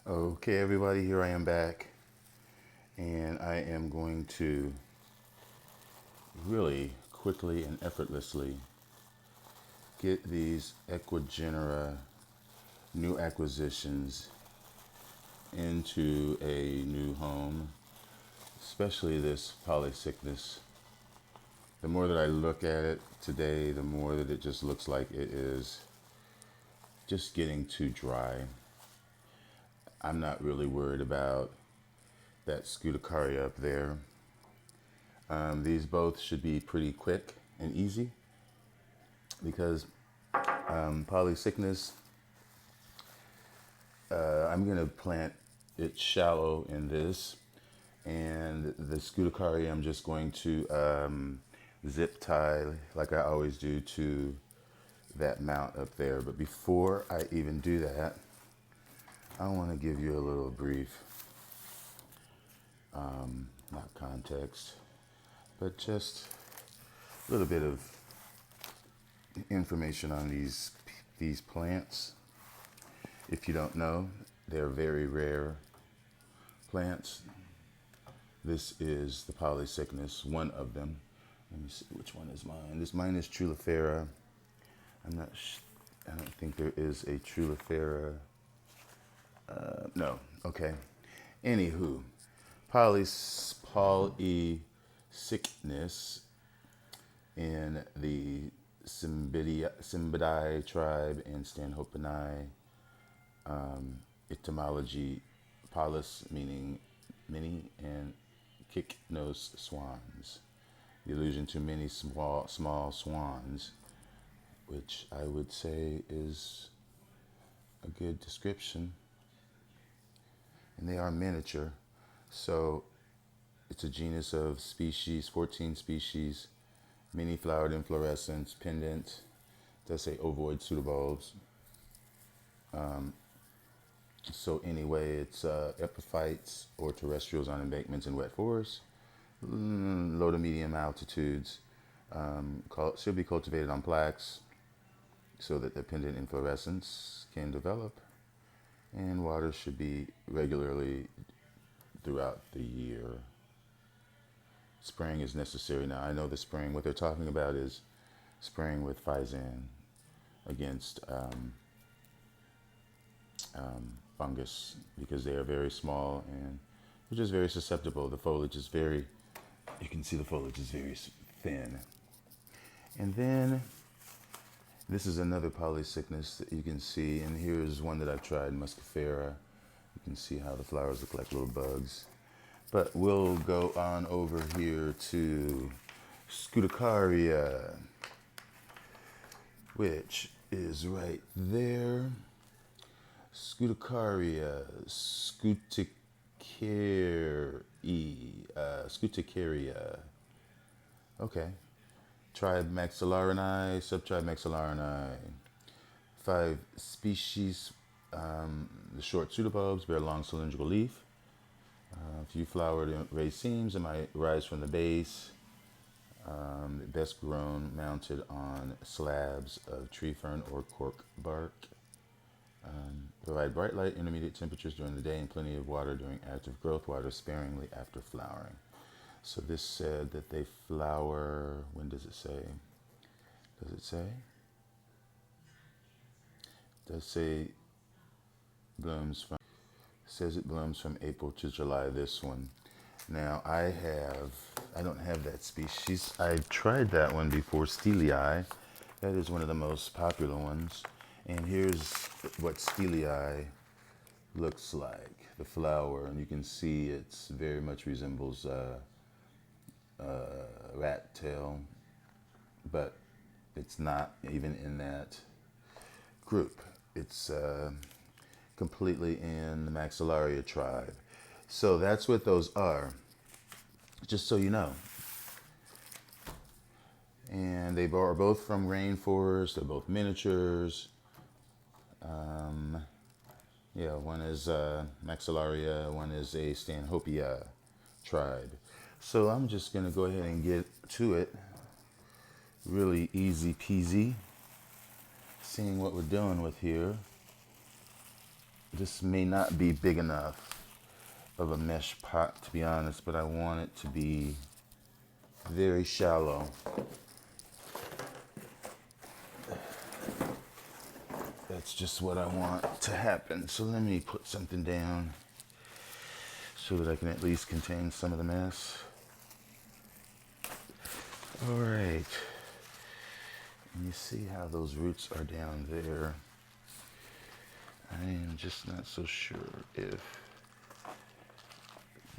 Okay, everybody, here I am back, and I am going to really quickly and effortlessly get these Ecuagenera new acquisitions into a new home, especially this Polycynis. The more that I look at it today, the more that it just looks like it is just getting too dry. I'm not really worried about that Scuticaria up there. These both should be pretty quick and easy because Polycynis, I'm going to plant it shallow in this, and the Scuticaria I'm just going to zip tie like I always do to that mount up there. But before I even do that, I want to give you a little brief, not context, but just a little bit of information on these plants. If you don't know, they're very rare plants. This is the Polycynis, one of them. Let me see which one is mine. Mine is Trulifera. I don't think there is a Trulifera. No. Okay. Anywho, Polycynis in the Cymbidae tribe and Stanhopinae, etymology, Palus meaning many and Kyknos swans. The allusion to many small swans, which I would say is a good description. And they are miniature, so it's a genus of species, 14 species, many flowered inflorescence, pendant, does say ovoid pseudobulbs. So anyway, it's epiphytes or terrestrials on embankments in wet forests, low to medium altitudes. Should be cultivated on plaques so that the pendant inflorescence can develop, and water should be regularly throughout the year. Spraying is necessary. Now I know the spraying, what they're talking about is spraying with Physan against fungus, because they are very small and they're just very susceptible. The foliage is very, you can see the foliage is very thin. And then this is another Polycynis that you can see, and here's one that I've tried, Muscifera. You can see how the flowers look like little bugs. But we'll go on over here to Scuticaria, which is right there. Scuticaria, Scuticaria. Okay. Tribe Maxillarini, subtribe Maxillarini. 5 species. The short pseudobulbs bear long cylindrical leaf. A few flowered racemes that might rise from the base. Best grown mounted on slabs of tree fern or cork bark. Provide bright light, intermediate temperatures during the day, and plenty of water during active growth. Water sparingly after flowering. So this said that they flower, when does it say? Does it say? It does say blooms from, says it blooms from April to July, this one. Now I don't have that species. I've tried that one before, Stelii. That is one of the most popular ones. And here's what Stelii looks like, the flower. And you can see it's very much resembles rat tail, but it's not even in that group. It's completely in the Maxillaria tribe. So that's what those are, just so you know. And they are both from rainforest. They're both miniatures. Yeah, one is Maxillaria, one is a Stanhopia tribe. So I'm just going to go ahead and get to it. Really easy peasy. Seeing what we're dealing with here. This may not be big enough of a mesh pot, to be honest, but I want it to be very shallow. That's just what I want to happen. So let me put something down so that I can at least contain some of the mess. All right. And you see how those roots are down there. I am just not so sure if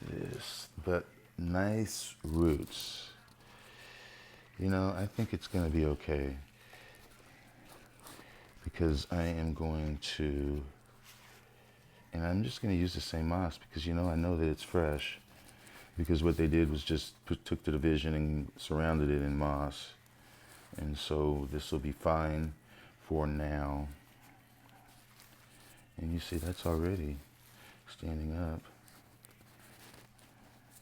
this, but nice roots. You know, I think it's going to be okay because I am going to, and I'm just going to use the same moss because, you know, I know that it's fresh because what they did was just took the division and surrounded it in moss. And so this will be fine for now. And you see that's already standing up.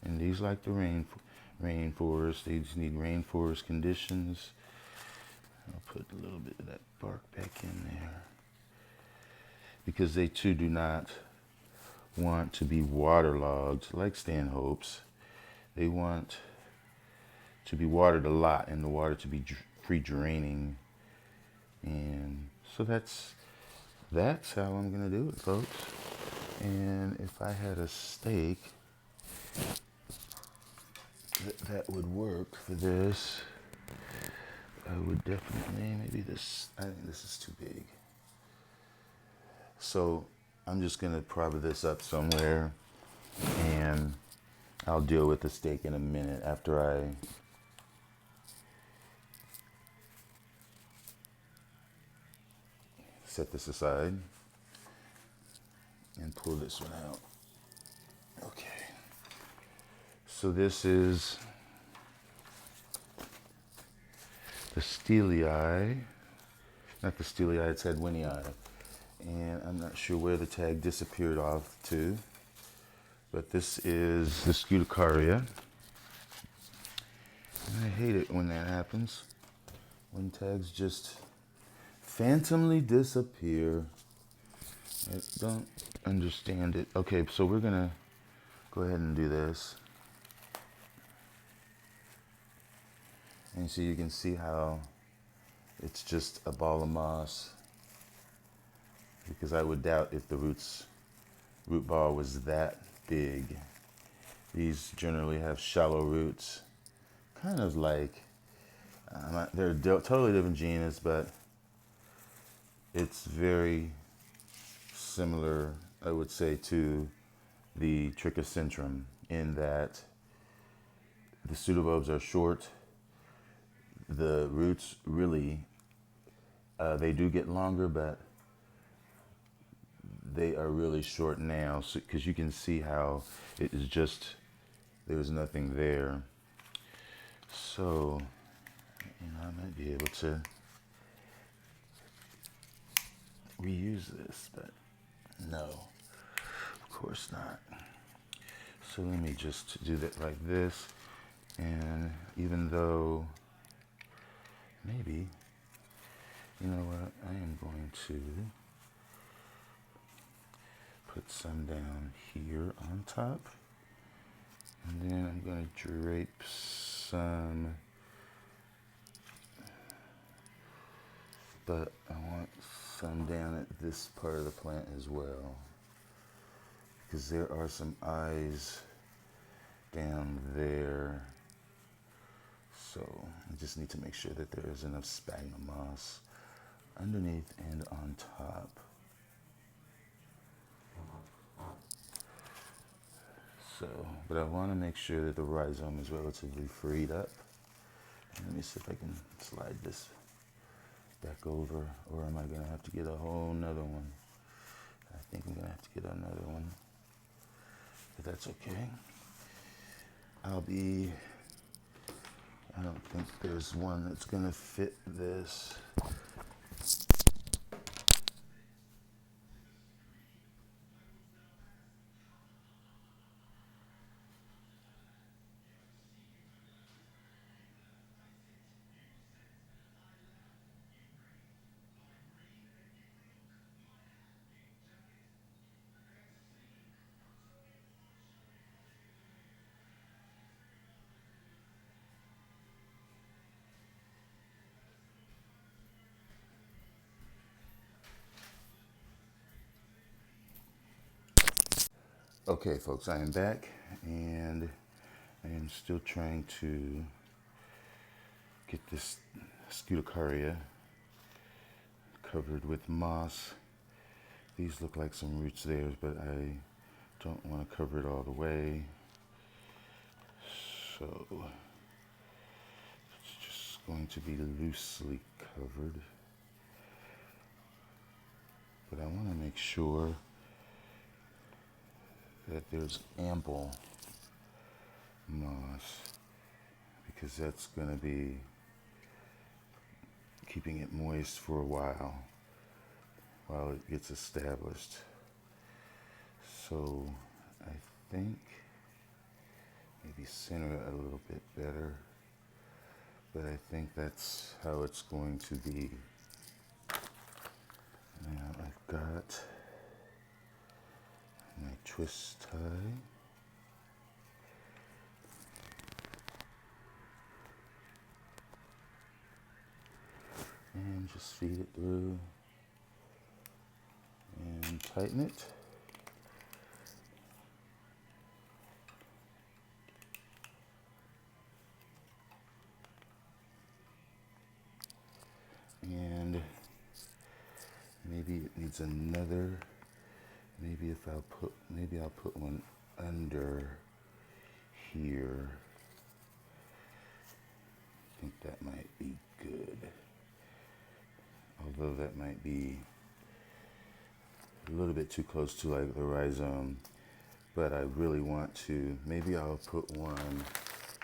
And these like the rainforest. They just need rainforest conditions. I'll put a little bit of that bark back in there. Because they too do not want to be waterlogged like Stanhopes. They want to be watered a lot and the water to be free draining. And so that's how I'm gonna do it, folks. And if I had a stake that would work for this, I would definitely, maybe this, I think this is too big. So I'm just gonna prop this up somewhere and I'll deal with the stake in a minute after I set this aside and pull this one out. Okay. So this is the Steelii, not the Steelii, it's Hedwinii. And I'm not sure where the tag disappeared off to, but this is the Scuticaria. And I hate it when that happens, when tags just phantomly disappear. I don't understand it. Okay, so we're gonna go ahead and do this. And so you can see how it's just a ball of moss, because I would doubt if the root ball was that big. These generally have shallow roots, kind of like, they're totally different genus, but it's very similar, I would say, to the Trichocentrum in that the pseudobulbs are short. The roots really, they do get longer, but they are really short now, because you can see how it is just, there's nothing there. So, you know, I might be able to reuse this, but no, of course not. So let me just do that like this. And even though, maybe, you know what, I am going to put some down here on top. And then I'm going to drape some, but I want some down at this part of the plant as well, because there are some eyes down there. So I just need to make sure that there is enough sphagnum moss underneath and on top. So, but I want to make sure that the rhizome is relatively freed up. Let me see if I can slide this back over, or am I going to have to get a whole nother one? I think I'm going to have to get another one, but that's okay. I don't think there's one that's going to fit this. Okay, folks, I am back, and I am still trying to get this Scuticaria covered with moss. These look like some roots there, but I don't want to cover it all the way. So it's just going to be loosely covered. But I want to make sure that there's ample moss, because that's going to be keeping it moist for a while it gets established. So I think maybe center it a little bit better, but I think that's how it's going to be. Now I've got my twist tie. And just feed it through and tighten it. And maybe it needs another, maybe I'll put one under here. I think that might be good. Although that might be a little bit too close to like the rhizome, but I really want to, maybe I'll put one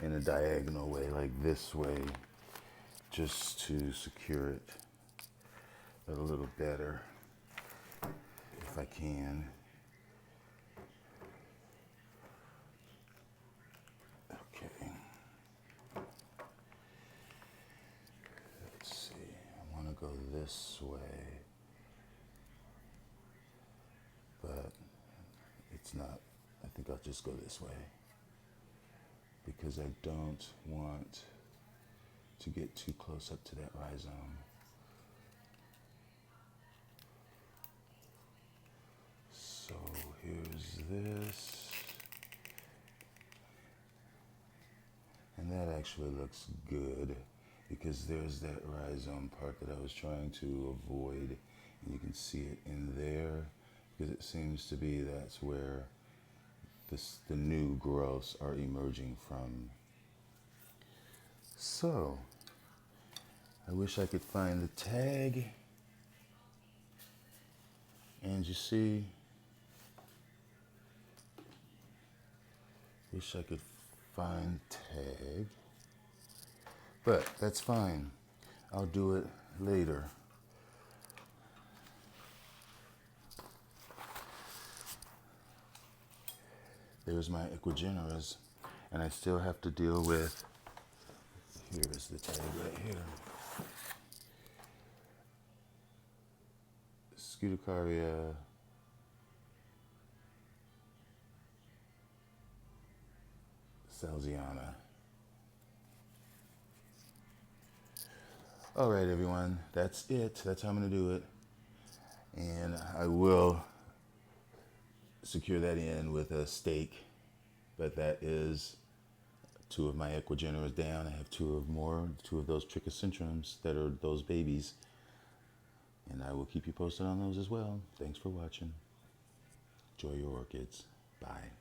in a diagonal way, like this way, just to secure it a little better, if I can. Okay. Let's see, I want to go this way, but it's not. I think I'll just go this way, because I don't want to get too close up to that rhizome. So here's this, and that actually looks good, because there's that rhizome part that I was trying to avoid, and you can see it in there, because it seems to be that's where the new growths are emerging from. So I wish I could find the tag, and you see, wish I could find tag, but that's fine. I'll do it later. There's my Ecuageneras, and I still have to deal with, here is the tag right here. Scuticaria salesiana. All right, everyone, that's it. That's how I'm going to do it. And I will secure that in with a stake, but that is 2 of my Ecuageneras down. I have 2 of those trichocentrums that are those babies, and I will keep you posted on those as well. Thanks for watching. Enjoy your orchids. Bye.